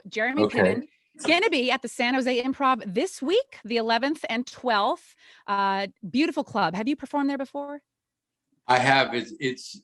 Jeremy Okay. Piven is going to be at the San Jose Improv this week, the 11th and 12th. Beautiful club. Have you performed there before? I have. It's.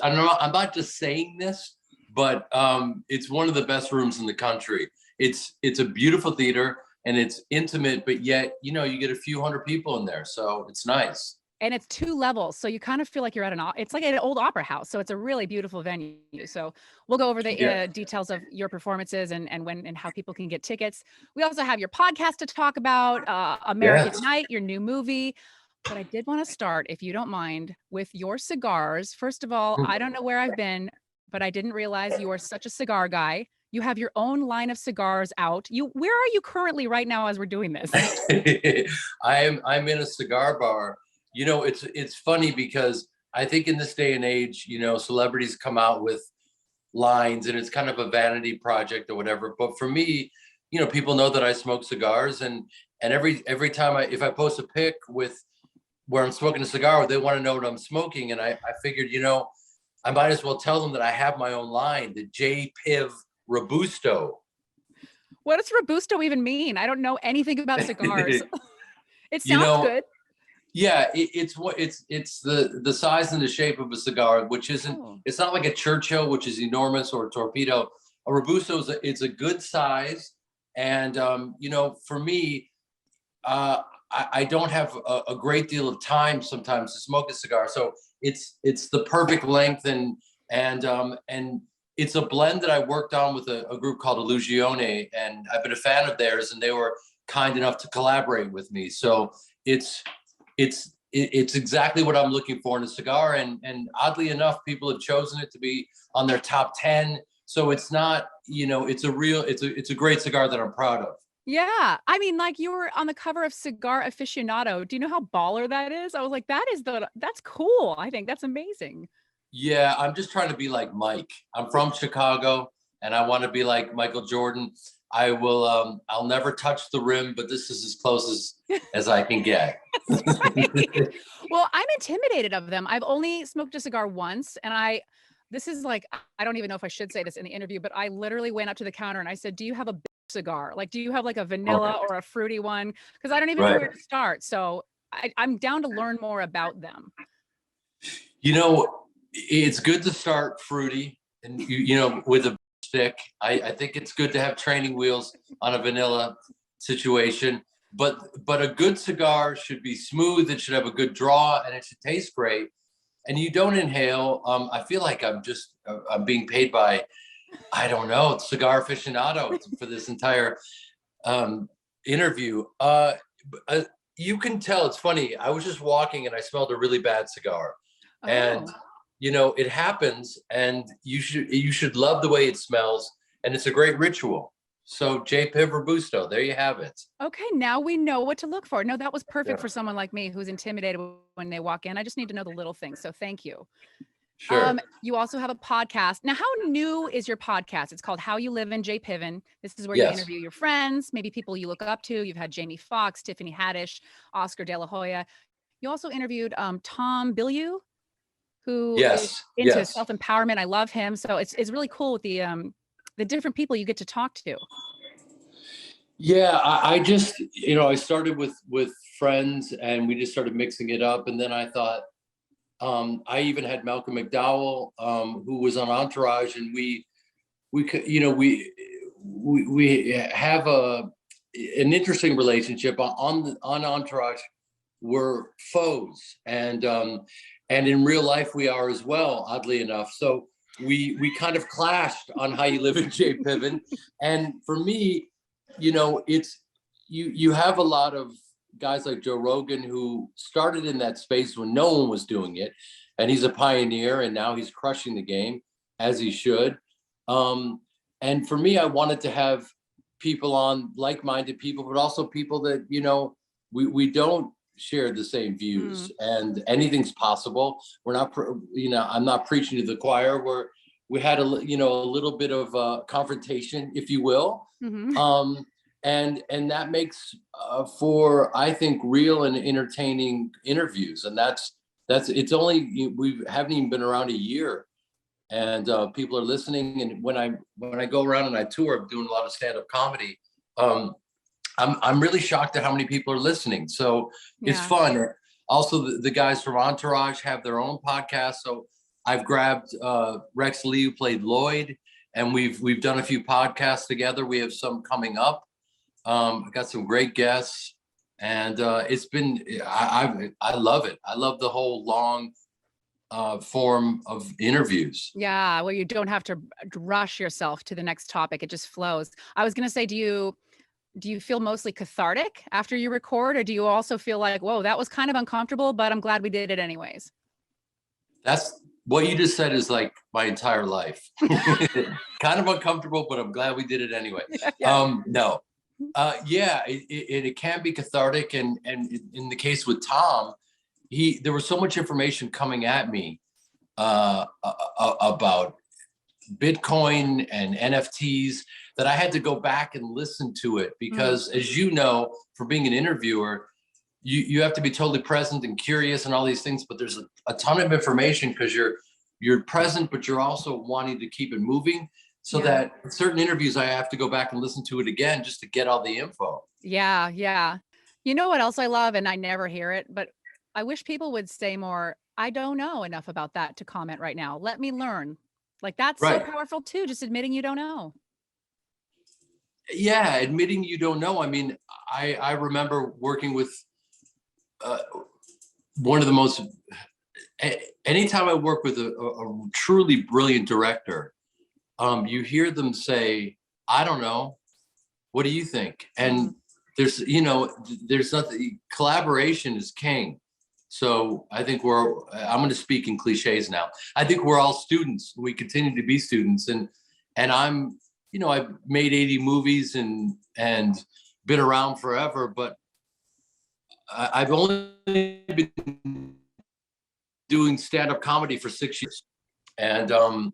I don't know. I'm not just saying this, but it's one of the best rooms in the country. It's a beautiful theater and it's intimate, but yet you get a few hundred people in there, so it's nice. And it's 2 levels, so you kind of feel like you're at it's like an old opera house, so it's a really beautiful venue. So we'll go over the Yeah. details of your performances and when and how people can get tickets. We also have your podcast to talk about, American Yes. Night, your new movie. But I did want to start, if you don't mind, with your cigars. First of all, I don't know where I've been, but I didn't realize you are such a cigar guy. You have your own line of cigars out. Where are you currently right now as we're doing this? I'm in a cigar bar. It's funny because I think in this day and age, celebrities come out with lines and it's kind of a vanity project or whatever. But for me, people know that I smoke cigars, and every time if I post a pic with where I'm smoking a cigar, they want to know what I'm smoking. And I figured, I might as well tell them that I have my own line, the J Piv Robusto. What does Robusto even mean? I don't know anything about cigars. It You sounds know, good. Yeah, it's the size and the shape of a cigar, which isn't. Oh. It's not like a Churchill, which is enormous, or a Torpedo. A Robusto it's a good size, and for me, I don't have a great deal of time sometimes to smoke a cigar, so it's the perfect length, and it's a blend that I worked on with a group called Illusione, and I've been a fan of theirs, and they were kind enough to collaborate with me. So it's exactly what I'm looking for in a cigar, and oddly enough, people have chosen it to be on their top 10. So it's not, it's a great cigar that I'm proud of. Yeah. I mean, like you were on the cover of Cigar Aficionado. Do you know how baller that is? I was like, that's cool. I think that's amazing. Yeah, I'm just trying to be like Mike. I'm from Chicago, and I want to be like Michael Jordan. I'll never touch the rim, but this is as close as I can get. Right. Well, I'm intimidated of them. I've only smoked a cigar once, and this is like, I don't even know if I should say this in the interview, but I literally went up to the counter and I said, "Do you have a big cigar? Like, do you have like a vanilla or a fruity one?" Because I don't even know Right. where to start. So I'm down to learn more about them. It's good to start fruity, and with a stick. I think it's good to have training wheels on a vanilla situation, but a good cigar should be smooth. It should have a good draw, and it should taste great. And you don't inhale. I feel like I'm being paid by, I don't know, Cigar Aficionado for this entire interview. You can tell. It's funny. I was just walking and I smelled a really bad cigar, and Oh. it happens, and you should love the way it smells, and it's a great ritual. So J Piv Robusto, there you have it. Okay, now we know what to look for. No, that was perfect Yeah. for someone like me who's intimidated when they walk in. I just need to know the little things. So thank you. Sure. You also have a podcast. Now, how new is your podcast? It's called How You Livin J Piven. This is where you Yes. interview your friends, maybe people you look up to. You've had Jamie Foxx, Tiffany Haddish, Oscar De La Hoya. You also interviewed Tom Bilyeu, who is into Yes. self-empowerment. I love him. So it's really cool with the different people you get to talk to. Yeah, I just, I started with friends, and we just started mixing it up, and then I thought, I even had Malcolm McDowell, who was on Entourage, and we could, we have an interesting relationship on Entourage. We're foes, and in real life we are as well, oddly enough. So we kind of clashed on How You Livin J Piven, and for me, it's you have a lot of guys like Joe Rogan who started in that space when no one was doing it, and he's a pioneer, and now he's crushing the game, as he should. And for me, I wanted to have people on, like-minded people, but also people that we don't share the same views, and anything's possible. We're not, I'm not preaching to the choir. We had a little bit of a confrontation, if you will. Mm-hmm. And that makes for, I think, real and entertaining interviews. And that's it's only, we haven't even been around a year, and people are listening. And when I go around and I tour, I'm doing a lot of stand-up comedy. I'm really shocked at how many people are listening. So it's Yeah. fun. Also, the guys from Entourage have their own podcast. So I've grabbed Rex Lee, who played Lloyd, and we've done a few podcasts together. We have some coming up. I got some great guests, and it's been I love it. I love the whole long form of interviews. Yeah. Well, you don't have to rush yourself to the next topic. It just flows. I was going to say, do you feel mostly cathartic after you record, or do you also feel like, whoa, that was kind of uncomfortable, but I'm glad we did it anyways? That's what you just said is like my entire life. Kind of uncomfortable, but I'm glad we did it anyway. Yeah. No. Yeah, it can be cathartic. And in the case with Tom, there was so much information coming at me about Bitcoin and NFTs that I had to go back and listen to it because, as you know, for being an interviewer, you have to be totally present and curious and all these things. But there's a ton of information because you're present, but you're also wanting to keep it moving. So that in certain interviews, I have to go back and listen to it again just to get all the info. Yeah. Yeah. You know what else I love, and I never hear it, but I wish people would say more, I don't know enough about that to comment right now. Let me learn. Like, that's so Right. powerful too, just admitting you don't know. Yeah, admitting you don't know. I mean, I remember working with one of the most. Anytime I work with a truly brilliant director, you hear them say, "I don't know. What do you think?" And there's nothing. Collaboration is king. So I think I'm going to speak in cliches now. I think we're all students. We continue to be students, and I've made 80 movies and been around forever, but I've only been doing stand-up comedy for 6 years. And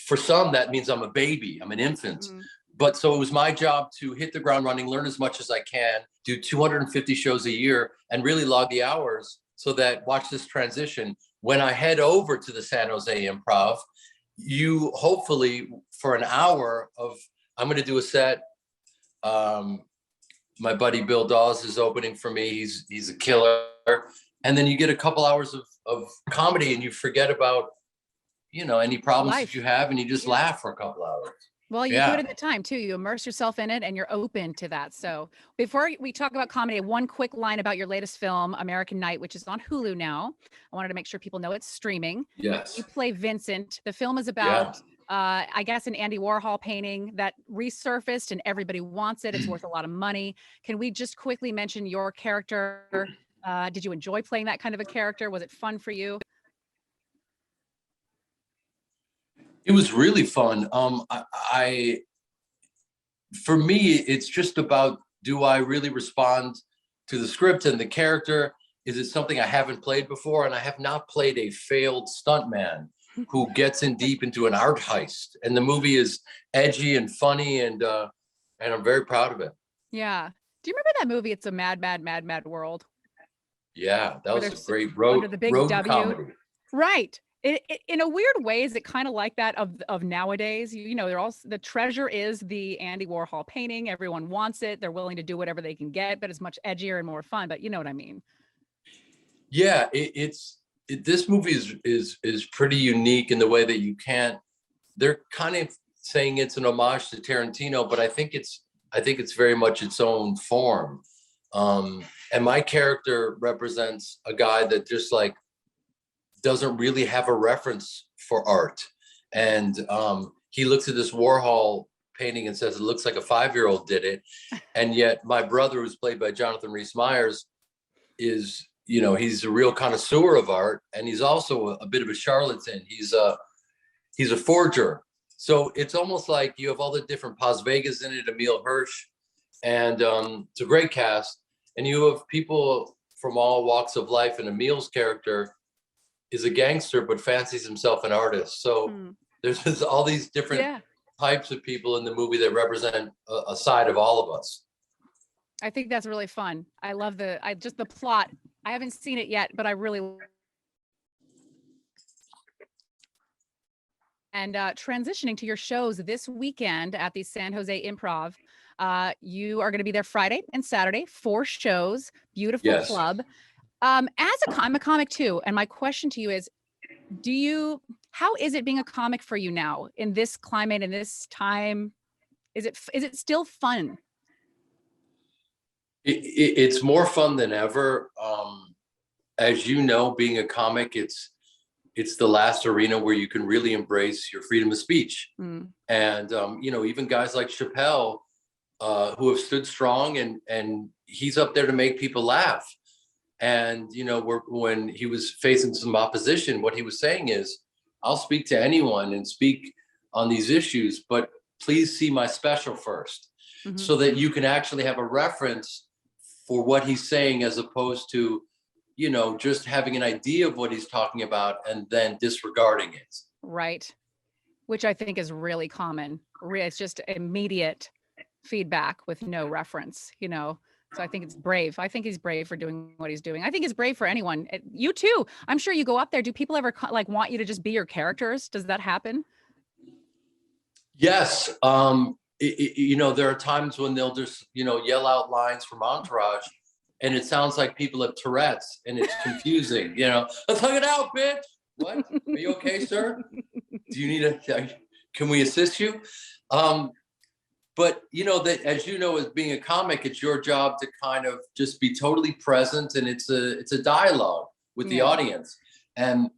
for some, that means I'm a baby, I'm an infant. But so it was my job to hit the ground running, learn as much as I can, do 250 shows a year, and really log the hours so that, watch this transition, when I head over to the San Jose Improv, you hopefully for an hour I'm going to do a set. My buddy Bill Dawes is opening for me. He's a killer. And then you get a couple hours of comedy and you forget about, any problems that you have, and you just laugh for a couple hours. Well, you do it at the time too. You immerse yourself in it and you're open to that. So before we talk about comedy, one quick line about your latest film, American Night, which is on Hulu now. I wanted to make sure people know it's streaming. Yes. You play Vincent. The film is about, I guess, an Andy Warhol painting that resurfaced and everybody wants it. It's worth a lot of money. Can we just quickly mention your character? Did you enjoy playing that kind of a character? Was it fun for you? It was really fun. For me, it's just about, do I really respond to the script and the character? Is it something I haven't played before? And I have not played a failed stuntman who gets in deep into an art heist. And the movie is edgy and funny, and I'm very proud of it. Yeah. Do you remember that movie? It's a Mad, Mad, Mad, Mad World. Yeah, that was a great road comedy. Right. In a weird way, is it kind of like that of nowadays? They're all, the treasure is the Andy Warhol painting. Everyone wants it. They're willing to do whatever they can get, but it's much edgier and more fun. But you know what I mean? Yeah, this movie is pretty unique in the way that they're kind of saying it's an homage to Tarantino, but I think it's very much its own form. And my character represents a guy that just like doesn't really have a reference for art. And he looks at this Warhol painting and says, it looks like a 5-year-old did it. And yet my brother, who's played by Jonathan Rhys-Meyers, is, he's a real connoisseur of art. And he's also a bit of a charlatan. He's a forger. So it's almost like you have all the different Paz Vegas in it, Emile Hirsch, and it's a great cast. And you have people from all walks of life, and Emile's character is a gangster, but fancies himself an artist. So there's just all these different types of people in the movie that represent a side of all of us. I think that's really fun. I love the plot. I haven't seen it yet, but I really And transitioning to your shows this weekend at the San Jose Improv, you are going to be there Friday and Saturday, 4 shows, beautiful Yes. club. I'm a comic too, and my question to you is, how is it being a comic for you now in this climate, in this time? Is it still fun? It's more fun than ever. As you know, being a comic, it's the last arena where you can really embrace your freedom of speech. Mm, And even guys like Chappelle, who have stood strong, and he's up there to make people laugh. And when he was facing some opposition, what he was saying is, I'll speak to anyone and speak on these issues, but please see my special first, mhm. so that you can actually have a reference for what he's saying, as opposed to just having an idea of what he's talking about and then disregarding it. Right. Which I think is really common. It's just immediate feedback with no reference. So I think it's brave. I think he's brave for doing what he's doing. I think it's brave for anyone. You too. I'm sure you go up there. Do people ever like want you to just be your characters? Does that happen? Yes. There are times when they'll just yell out lines from Entourage, and it sounds like people have Tourette's, and it's confusing. Let's hug it out, bitch. What? Are you okay, sir? Do you need can we assist you? But that, as as being a comic, it's your job to kind of just be totally present, and it's a dialogue with the Yeah. audience. And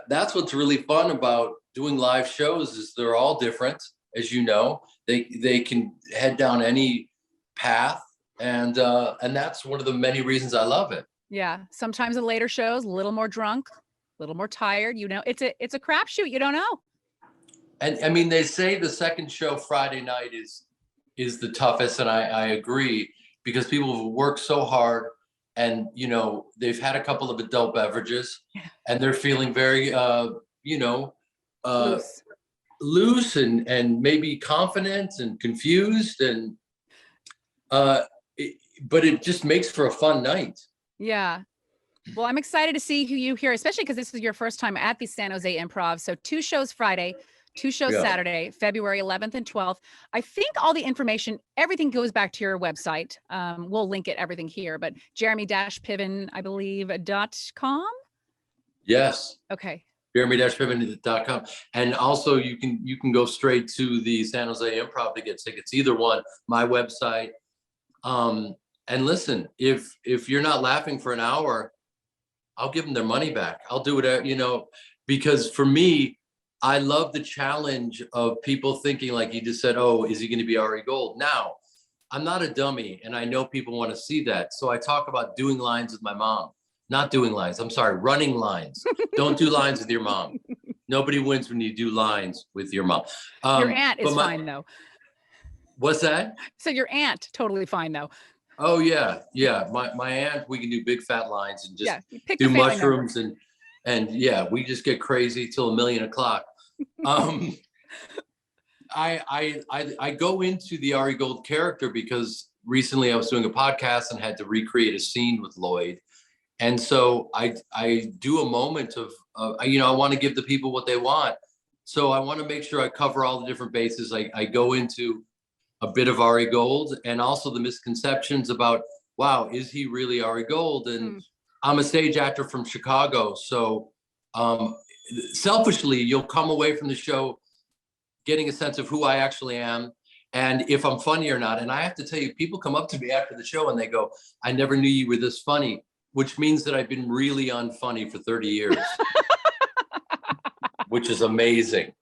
that's what's really fun about doing live shows, is they're all different. As you know, they can head down any path, and that's one of the many reasons I love it. Yeah. Sometimes the later shows, a little more drunk, a little more tired. It's a crapshoot. You don't know. And I mean, they say the second show Friday night is the toughest, and I agree, because people have worked so hard, and they've had a couple of adult beverages, and they're feeling very Loose. loose, and maybe confident and confused, and but it just makes for a fun night. Yeah. Well, I'm excited to see who you hear, especially because this is your first time at the San Jose Improv. So 2 shows Friday, 2 shows Yeah. Saturday, February 11th and 12th. I think all the information, everything goes back to your website. We'll link it, everything here, but Jeremy-Piven, I believe, .com. Yes. Okay. Jeremy-Piven.com. And also you can go straight to the San Jose Improv to get tickets, either one, my website. And listen, if you're not laughing for an hour, I'll give them their money back. I'll do it, because for me, I love the challenge of people thinking, like you just said, oh, is he going to be Ari Gold? Now, I'm not a dummy, and I know people want to see that. So I talk about doing lines with my mom, not doing lines. I'm sorry, running lines. Don't do lines with your mom. Nobody wins when you do lines with your mom. Your aunt is fine though. What's that? So your aunt, totally fine though. Oh yeah. Yeah. My aunt, we can do big fat lines and just do mushrooms and yeah, we just get crazy till 1,000,000 o'clock. I go into the Ari Gold character because recently I was doing a podcast and had to recreate a scene with Lloyd. And so I do a moment of I want to give the people what they want. So I want to make sure I cover all the different bases. I go into a bit of Ari Gold, and also the misconceptions about, wow, is he really Ari Gold? And I'm a stage actor from Chicago. So selfishly, you'll come away from the show getting a sense of who I actually am, and if I'm funny or not. And I have to tell you, people come up to me after the show and they go, I never knew you were this funny, which means that I've been really unfunny for 30 years, which is amazing.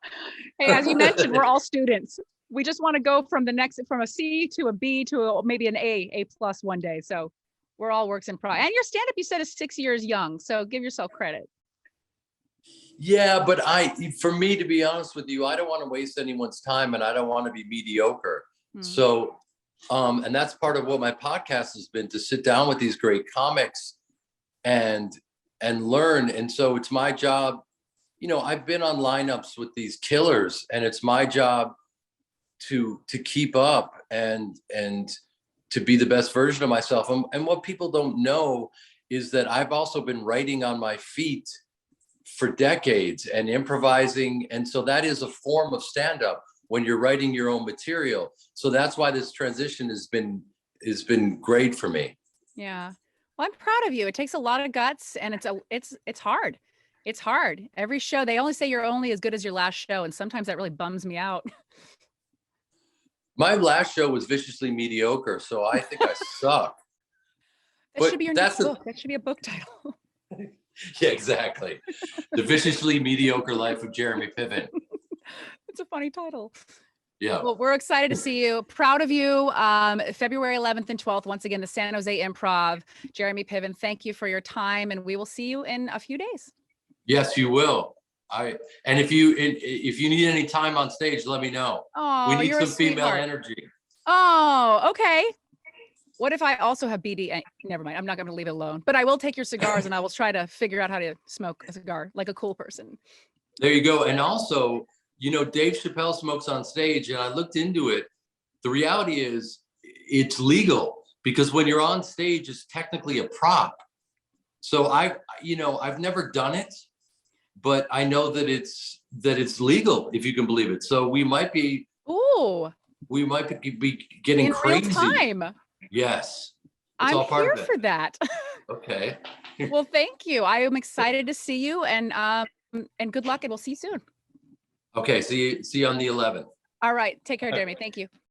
Hey, as you mentioned, we're all students. We just want to go from a C to a B to maybe an A plus one day. So we're all works in progress. And your stand-up, you said, is 6 years young. So give yourself credit. Yeah, but for me, to be honest with you, I don't want to waste anyone's time, and I don't want to be mediocre. So, and that's part of what my podcast has been, to sit down with these great comics and learn. And so it's my job, I've been on lineups with these killers, and it's my job to keep up and to be the best version of myself. And what people don't know is that I've also been writing on my feet for decades and improvising. And so that is a form of stand-up when you're writing your own material. So that's why this transition has been great for me. Yeah. Well, I'm proud of you. It takes a lot of guts, and it's hard. It's hard. Every show, they only say you're only as good as your last show, and sometimes that really bums me out. My last show was viciously mediocre, so I think I suck. That But should be your that's next book. That should be a book title. Yeah, exactly. The viciously mediocre life of Jeremy Piven. It's a funny title. Yeah. Well, we're excited to see you. Proud of you. February 11th and 12th, once again, the San Jose Improv. Jeremy Piven, thank you for your time, and we will see you in a few days. Yes, you will. And if you need any time on stage, let me know. Oh, We need you're some a female sweetheart. energy. Oh, okay. What if I also have BD? Never mind. I'm not going to leave it alone. But I will take your cigars, and I will try to figure out how to smoke a cigar like a cool person. There you go. And also, Dave Chappelle smokes on stage, and I looked into it. The reality is it's legal because when you're on stage, it's technically a prop. So I've never done it, but I know that it's legal, if you can believe it. So we might be getting in crazy. Real time. Yes. I'm here for that. Okay. Well, thank you. I am excited to see you, and good luck, and we'll see you soon. Okay. See you on the 11th. All right. Take care, Jeremy. Thank you.